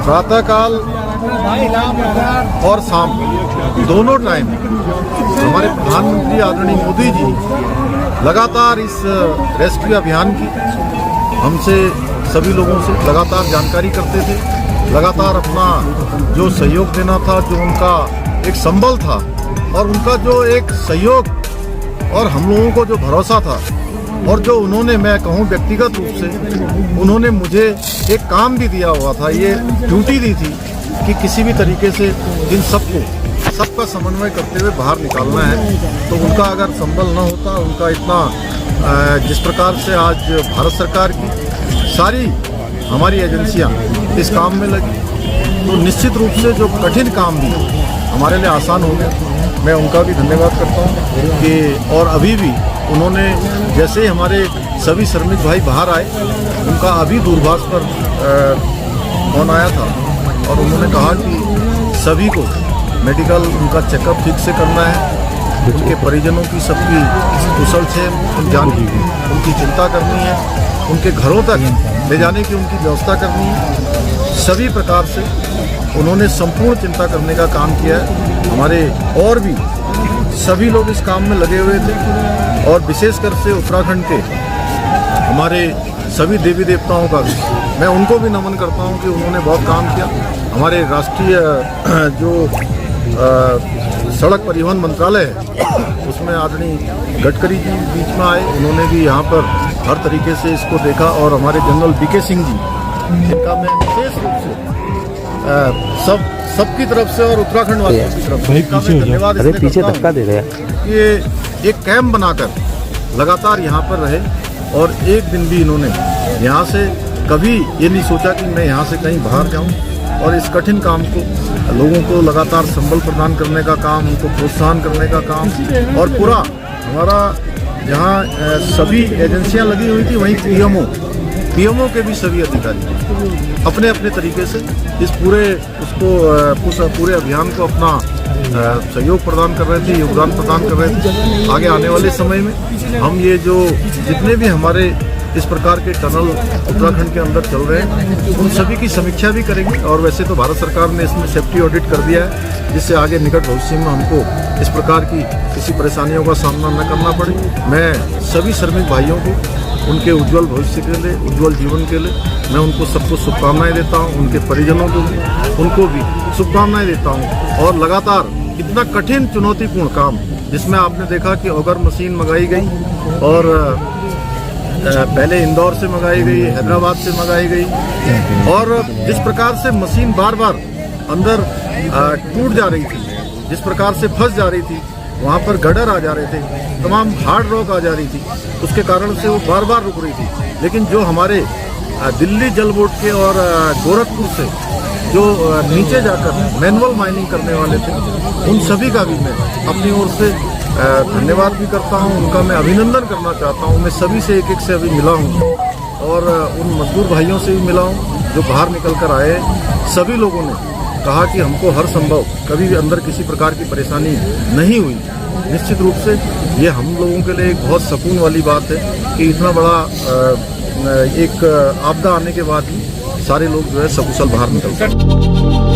प्रातःकाल और शाम दोनों टाइम हमारे प्रधानमंत्री आदरणीय मोदी जी लगातार इस रेस्क्यू अभियान की हमसे सभी लोगों से लगातार जानकारी करते थे, लगातार अपना जो सहयोग देना था, जो उनका एक संबल था और उनका जो एक सहयोग और हम लोगों को जो भरोसा था और जो उन्होंने, मैं कहूँ व्यक्तिगत रूप से उन्होंने मुझे एक काम भी दिया हुआ था, ये ड्यूटी दी थी कि किसी भी तरीके से इन सबका समन्वय करते हुए बाहर निकालना है। तो उनका अगर संबल न होता, उनका इतना जिस प्रकार से आज भारत सरकार की सारी हमारी एजेंसियां इस काम में लगी, तो निश्चित रूप से जो कठिन काम भी हमारे लिए आसान हो गया। मैं उनका भी धन्यवाद करता हूँ कि और अभी भी उन्होंने जैसे ही हमारे सभी श्रमिक भाई बाहर आए, उनका अभी दूरभाष पर फोन आया था और उन्होंने कहा कि सभी को मेडिकल उनका चेकअप ठीक से करना है, उनके परिजनों की सबकी कुशल से उनकी चिंता करनी है, उनके घरों तक ले जाने की उनकी व्यवस्था करनी है। सभी प्रकार से उन्होंने संपूर्ण चिंता करने का काम किया है। हमारे और भी सभी लोग इस काम में लगे हुए थे और विशेषकर से उत्तराखंड के हमारे सभी देवी देवताओं का भी मैं उनको भी नमन करता हूं कि उन्होंने बहुत काम किया। हमारे राष्ट्रीय जो सड़क परिवहन मंत्रालय है उसमें आदरणीय गडकरी जी बीच में आए, उन्होंने भी यहाँ पर हर तरीके से इसको देखा और हमारे जनरल बीके सिंह जी, जिनका मैं विशेष रूप से सबकी तरफ से और उत्तराखंड वासियों की तरफ से धन्यवाद इसलिए करता हूं कि ये एक कैंप बनाकर लगातार यहाँ पर रहे और एक दिन भी इन्होंने यहाँ से कभी ये नहीं सोचा कि मैं यहाँ से कहीं बाहर जाऊँ और इस कठिन काम को लोगों को लगातार संबल प्रदान करने का काम, उनको प्रोत्साहन करने का काम और पूरा हमारा जहाँ सभी एजेंसियाँ लगी हुई थी वहीं पीएमओ के भी सभी अधिकारी अपने अपने तरीके से इस पूरे अभियान को अपना सहयोग प्रदान कर रहे थे, योगदान प्रदान कर रहे थे। आगे आने वाले समय में हम ये जो जितने भी हमारे इस प्रकार के टनल उत्तराखंड के अंदर चल रहे हैं उन सभी की समीक्षा भी करेंगे और वैसे तो भारत सरकार ने इसमें सेफ्टी ऑडिट कर दिया है, जिससे आगे निकट भविष्य में हमको इस प्रकार की किसी परेशानियों का सामना न करना पड़े। मैं सभी श्रमिक भाइयों को उनके उज्जवल भविष्य के लिए, उज्जवल जीवन के लिए मैं उनको सबको शुभकामनाएं देता हूं, उनके परिजनों को भी उनको भी शुभकामनाएं देता हूं। और लगातार इतना कठिन चुनौतीपूर्ण काम जिसमें आपने देखा कि ऑगर मशीन मंगाई गई और पहले इंदौर से मंगाई गई, हैदराबाद से मंगाई गई और जिस प्रकार से मशीन बार बार अंदर टूट जा रही थी, जिस प्रकार से फंस जा रही थी, वहाँ पर गडर आ जा रहे थे, तमाम हार्ड रॉक आ जा रही थी, उसके कारण से वो बार बार रुक रही थी। लेकिन जो हमारे दिल्ली जल बोर्ड के और गोरखपुर से जो नीचे जाकर मैनुअल माइनिंग करने वाले थे, उन सभी का भी मैं अपनी ओर से धन्यवाद भी करता हूं, उनका मैं अभिनंदन करना चाहता हूं। मैं सभी से एक से अभी मिला हूं और उन मजदूर भाइयों से भी मिला हूं जो बाहर निकल कर आए। सभी लोगों ने कहा कि हमको हर संभव कभी भी अंदर किसी प्रकार की परेशानी नहीं हुई। निश्चित रूप से ये हम लोगों के लिए एक बहुत सुकून वाली बात है कि इतना बड़ा एक आपदा आने के बाद भी सारे लोग जो है सकुशल बाहर निकल सकते हैं।